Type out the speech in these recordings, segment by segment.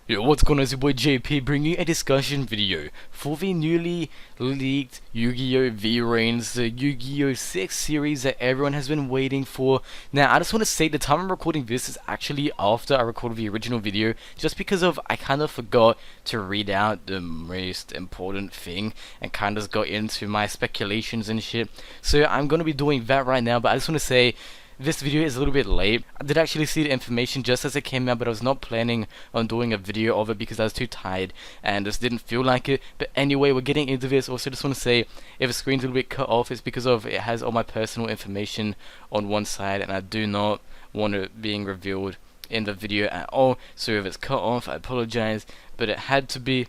Yo, what's going on? It's your boy JP bringing you a discussion video for the newly leaked Yu-Gi-Oh! VRAINS, the Yu-Gi-Oh! 6 series that everyone has been waiting for. Now, I just want to say the time I'm recording this is actually after I recorded the original video, just because of I kind of forgot to read out the most important thing and kind of got into my speculations and shit. So I'm going to be doing that right now, but I just want to say this video is a little bit late. I did actually see the information just as it came out, but I was not planning on doing a video of it because I was too tired and just didn't feel like it. But anyway, we're getting into this. Also, just want to say, if the screen's a little bit cut off, it's because of it has all my personal information on one side, and I do not want it being revealed in the video at all. So if it's cut off, I apologize, but it had to be.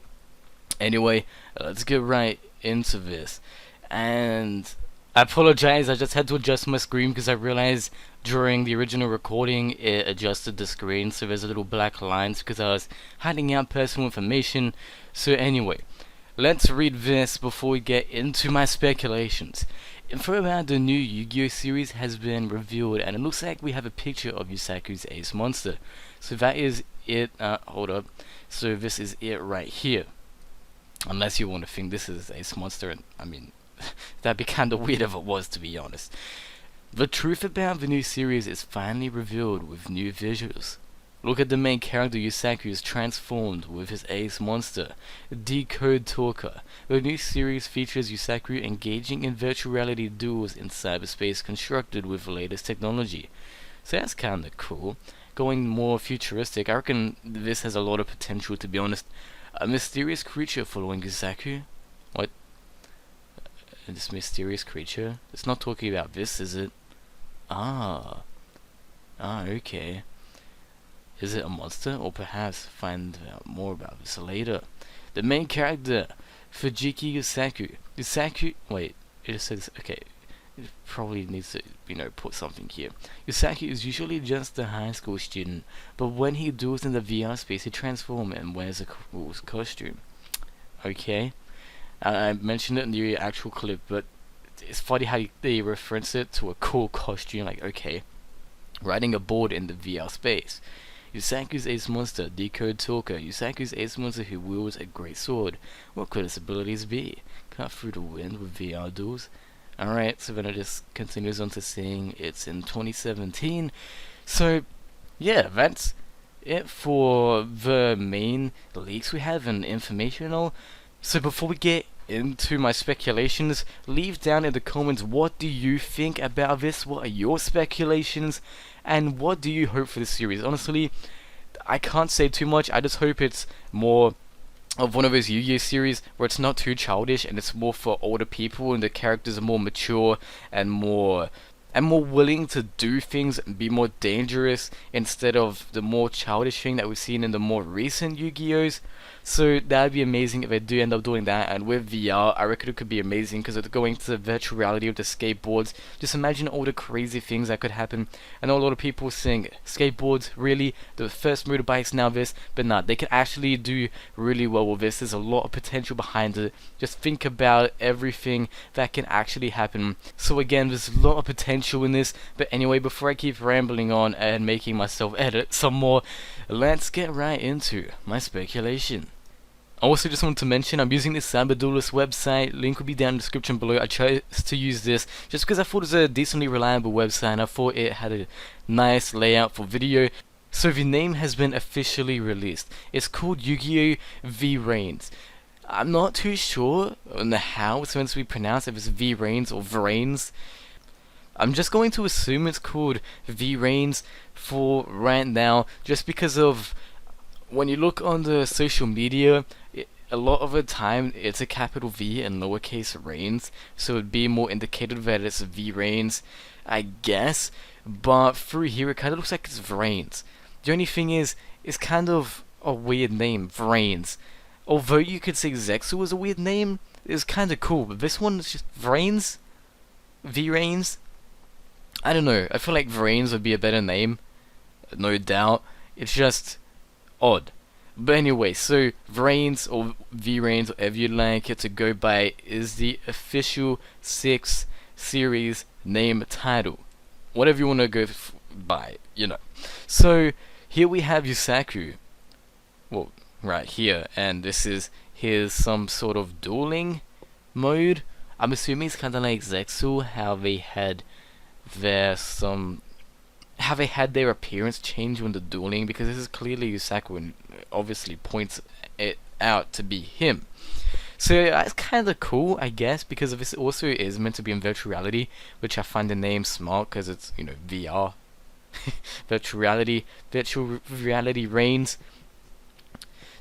Anyway, let's get right into this. And I apologize, I just had to adjust my screen because I realized during the original recording it adjusted the screen, so there's a little black lines because I was hiding out personal information. So anyway, let's read this before we get into my speculations. Info about the new Yu-Gi-Oh! Series has been revealed, and it looks like we have a picture of Yusaku's Ace monster. So that is it. Hold up. So this is it right here. Unless you want to think this is Ace monster, and I mean, that'd be kinda weird if it was, to be honest. The truth about the new series is finally revealed with new visuals. Look at the main character. Yusaku is transformed with his Ace monster, Decode Talker. The new series features Yusaku engaging in virtual reality duels in cyberspace constructed with the latest technology. So that's kinda cool. Going more futuristic, I reckon this has a lot of potential, to be honest. A mysterious creature following Yusaku? What? This mysterious creature? It's not talking about this, is it? Okay. Is it a monster? Or perhaps find out more about this later. The main character, Fujiki Yusaku. Wait, it just says, okay. It probably needs to, put something here. Yusaku is usually just a high school student, but when he duels in the VR space, he transforms and wears a cool costume. Okay. I mentioned it in the actual clip, but it's funny how they reference it to a cool costume. Like, okay, riding a board in the VR space. Yusaku's Ace monster, Decode Talker. Yusaku's Ace monster who wields a great sword. What could his abilities be? Cut through the wind with VR duels. Alright, so then it just continues on to saying it's in 2017. So, yeah, that's it for the main leaks we have and informational. So before we get into my speculations, leave down in the comments what do you think about this, what are your speculations, and what do you hope for the series. Honestly, I can't say too much. I just hope it's more of one of those Yu-Gi-Oh! Series where it's not too childish and it's more for older people and the characters are more mature and more willing to do things and be more dangerous instead of the more childish thing that we've seen in the more recent Yu-Gi-Ohs. So that'd be amazing if they do end up doing that, and with VR, I reckon it could be amazing because it's going to virtual reality with the skateboards. Just imagine all the crazy things that could happen. I know a lot of people saying, skateboards, really? The first motorbikes, now this? But nah, they can actually do really well with this. There's a lot of potential behind it. Just think about everything that can actually happen. So again, there's a lot of potential in this. But anyway, before I keep rambling on and making myself edit some more, let's get right into my speculation. I also just want to mention I'm using this Cyberduelist website. Link will be down in the description below. I chose to use this just because I thought it was a decently reliable website and I thought it had a nice layout for video. So the name has been officially released. It's called Yu-Gi-Oh! VRAINS. I'm not too sure on how it's meant to be pronounced, if it's VRAINS or VRAINS. I'm just going to assume it's called VRAINS for right now, just because of when you look on the social media, a lot of the time it's a capital V and lowercase reigns, so it'd be more indicated that it's VRAINS, I guess. But through here it kind of looks like it's VRAINS. The only thing is, it's kind of a weird name, VRAINS. Although you could say Zexu was a weird name, it's kind of cool, but this one is just VRAINS? VRAINS? I don't know, I feel like VRAINS would be a better name, no doubt. It's just odd. But anyway, so VRAINS or VRAINS, whatever you like it to go by, is the official 6 series name title. Whatever you want to go by, So here we have Yusaku. Well, right here, and here's some sort of dueling mode. I'm assuming it's kind of like Zexu, how they had their appearance change when the dueling, because this is clearly Yusaku and obviously points it out to be him. So it's kind of cool, I guess, because this also is meant to be in virtual reality, which I find the name smart because it's, you know, VR. virtual reality reigns.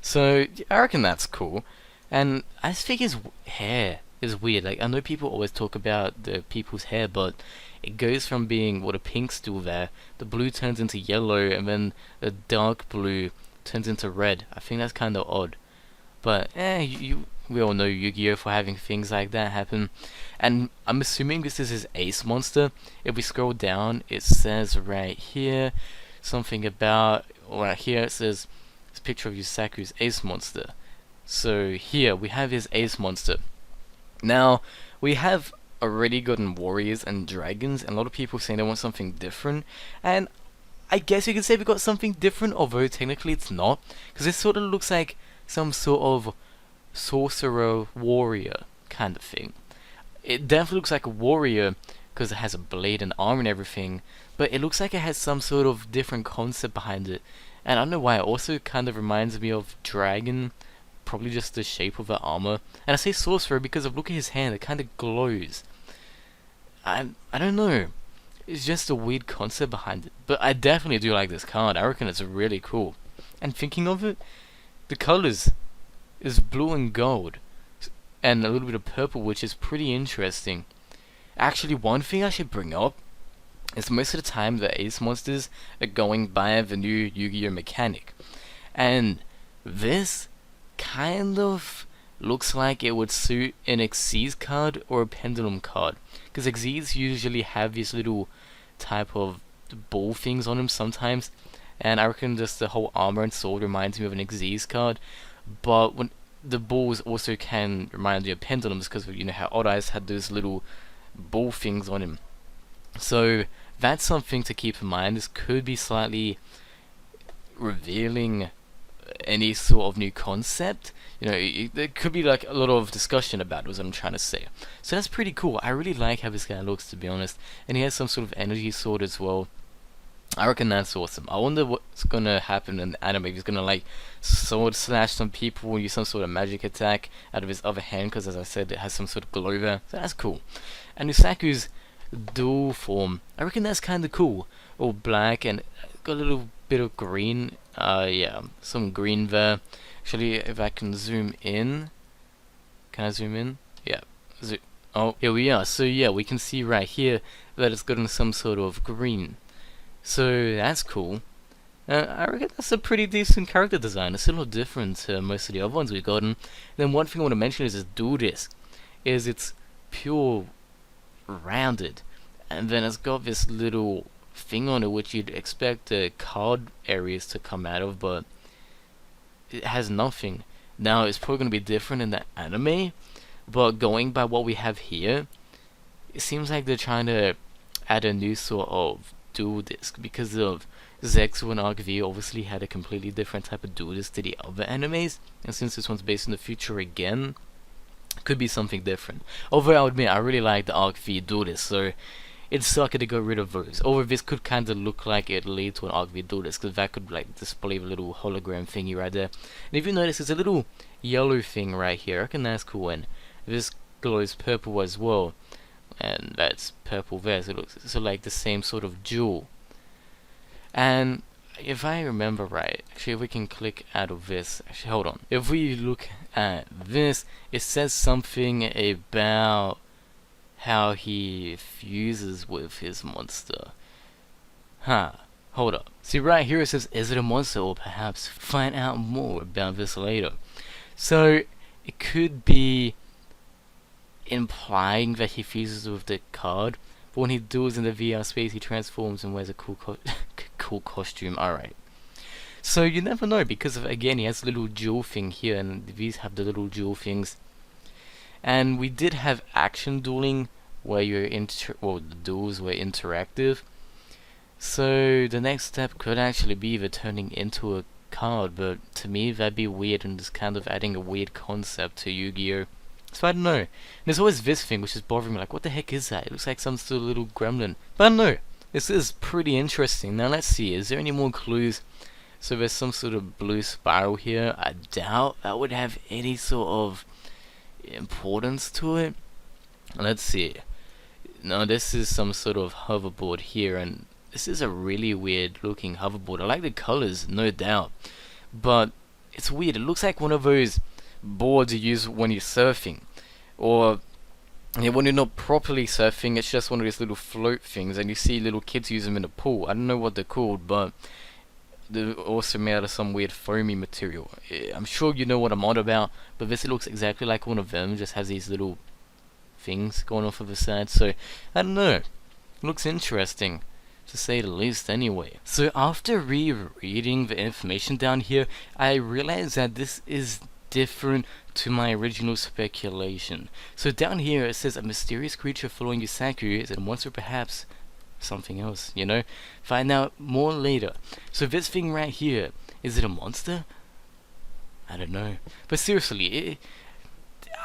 So I reckon that's cool. And I just think his hair is weird. Like, I know people always talk about the people's hair, but it goes from being, well, the pink's still there, the blue turns into yellow, and then the dark blue turns into red. I think that's kind of odd. But, we all know YuGiOh for having things like that happen. And I'm assuming this is his Ace monster. If we scroll down, it says right here something about, right here it says, this picture of Yusaku's Ace monster. So here we have his Ace monster. Now, we have already gotten warriors and dragons, and a lot of people saying they want something different. And I guess you can say we got something different, although technically it's not, because this sort of looks like some sort of sorcerer warrior kind of thing. It definitely looks like a warrior because it has a blade and armor and everything, but it looks like it has some sort of different concept behind it. And I don't know why, it also kind of reminds me of dragon, probably just the shape of the armor. And I say sorcerer because of, look at his hand, it kind of glows. I don't know, it's just a weird concept behind it, but I definitely do like this card. I reckon it's really cool. And thinking of it, the colors is blue and gold, and a little bit of purple, which is pretty interesting. Actually, one thing I should bring up is most of the time the Ace monsters are going by the new YuGiOh mechanic, and this kind of looks like it would suit an Xyz card or a Pendulum card, because Xyz usually have these little type of ball things on them sometimes, and I reckon just the whole armor and sword reminds me of an Xyz card. But when the balls also can remind you of pendulums, because you know how Odd Eyes had those little ball things on him. So that's something to keep in mind. This could be slightly revealing any sort of new concept. You know, there could be like a lot of discussion about it, was what I'm trying to say. So that's pretty cool. I really like how this guy looks, to be honest. And he has some sort of energy sword as well. I reckon that's awesome. I wonder what's gonna happen in the anime. If he's gonna like sword slash some people or use some sort of magic attack out of his other hand, because as I said, it has some sort of glow there. So that's cool. And Yusaku's dual form, I reckon that's kinda cool. All black and got a little bit of green. Yeah, some green there. Actually, if I can zoom in. Can I zoom in? Yeah. Oh, here we are. So yeah, we can see right here that it's gotten some sort of green. So that's cool. I reckon that's a pretty decent character design. It's a little different to most of the other ones we've gotten. And then one thing I want to mention is this dual disc. It's pure rounded, and then it's got this little thing on it which you'd expect the card areas to come out of, but it has nothing. Now it's probably going to be different in the anime, but going by what we have here, it seems like they're trying to add a new sort of dual disc, because of Zexu and Arc V obviously had a completely different type of dual disc to the other animes, and since this one's based in the future again, could be something different. Although I would admit I really like the Arc V dual disc, so it's sucky to get rid of those. Or this could kind of look like it lead to an Arc V dual disc, because that could like display a little hologram thingy right there. And if you notice, there's a little yellow thing right here. I reckon that's cool, and this glows purple as well. And that's purple there, so it looks so like the same sort of jewel. And if I remember right, actually if we can click out of this, actually hold on, if we look at this, it says something about how he fuses with his monster. Hold up. See right here it says, is it a monster, or perhaps find out more about this later. So it could be implying that he fuses with the card, but when he does in the VR space, he transforms and wears a cool cool costume. Alright. So you never know, because of, again, he has a little jewel thing here, and these have the little jewel things. And we did have action dueling, where the duels were interactive. So the next step could actually be either turning into a card, but to me that'd be weird and just kind of adding a weird concept to Yu-Gi-Oh! So I don't know. And there's always this thing which is bothering me, like what the heck is that? It looks like some sort of little gremlin. But I don't know. This is pretty interesting. Now let's see, is there any more clues? So there's some sort of blue spiral here. I doubt that would have any sort of importance to it. Let's see. No, this is some sort of hoverboard here, and this is a really weird looking hoverboard. I like the colors, no doubt, but it's weird. It looks like one of those boards you use when you're surfing, or when you're not properly surfing. It's just one of these little float things, and you see little kids use them in the pool. I don't know what they're called, but they're also made out of some weird foamy material. I'm sure you know what I'm on about, but this looks exactly like one of them. Just has these little things going off of the side. So I don't know. Looks interesting, to say the least anyway. So after rereading the information down here, I realized that this is different to my original speculation. So down here it says a mysterious creature following Yusaku. Is it a monster, perhaps something else, you know? Find out more later. So this thing right here, is it a monster? I don't know. But seriously,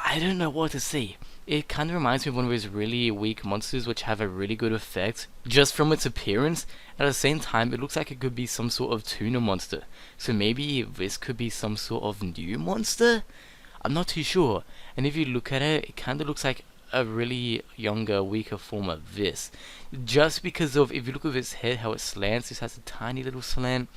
I don't know what to say. It kind of reminds me of one of those really weak monsters which have a really good effect just from its appearance. At the same time, it looks like it could be some sort of tuna monster. So maybe this could be some sort of new monster? I'm not too sure. And if you look at it, it kind of looks like a really younger, weaker form of this. Just because of, if you look at its head, how it slants, this has a tiny little slant.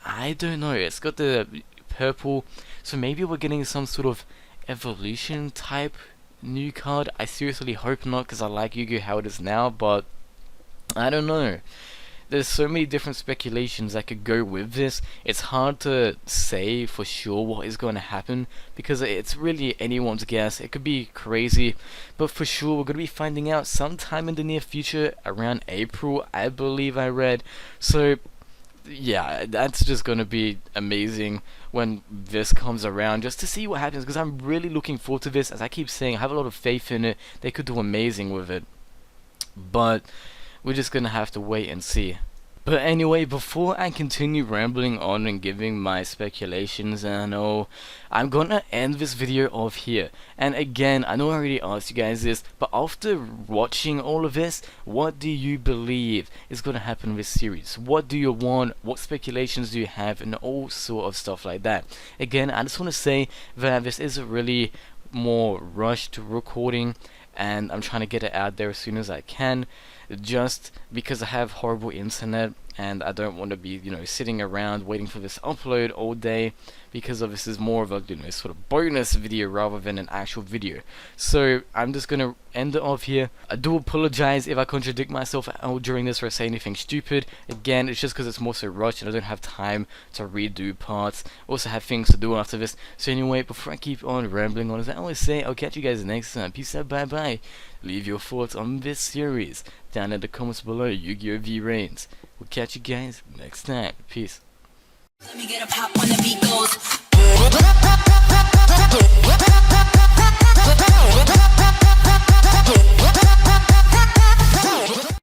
I don't know, it's got the purple, so maybe we're getting some sort of evolution type new card. I seriously hope not, because I like Yu-Gi-Oh! How it is now, but I don't know. There's so many different speculations that could go with this. It's hard to say for sure what is going to happen, because it's really anyone's guess. It could be crazy, but for sure we're going to be finding out sometime in the near future, around April, I believe I read. So yeah, that's just going to be amazing when this comes around, just to see what happens, because I'm really looking forward to this. As I keep saying, I have a lot of faith in it. They could do amazing with it, but we're just gonna have to wait and see. But anyway, before I continue rambling on and giving my speculations and all, I'm gonna end this video off here. And again, I know I already asked you guys this, but after watching all of this, what do you believe is gonna happen in this series? What do you want? What speculations do you have? And all sort of stuff like that. Again, I just wanna say that this is a really more rushed recording, and I'm trying to get it out there as soon as I can, just because I have horrible internet and I don't want to be, you know, sitting around waiting for this upload all day, because of this is more of a, you know, sort of bonus video rather than an actual video. So I'm just gonna end it off here. I do apologize if I contradict myself at all during this or say anything stupid. Again, it's just because it's more so rushed and I don't have time to redo parts. Also have things to do after this. So anyway, before I keep on rambling on, as I always say, I'll catch you guys next time. Peace out, bye bye. Leave your thoughts on this series down in the comments below. YuGiOh VRAINS. We'll catch you guys next time. Peace. Let me get a pop when the beat goes.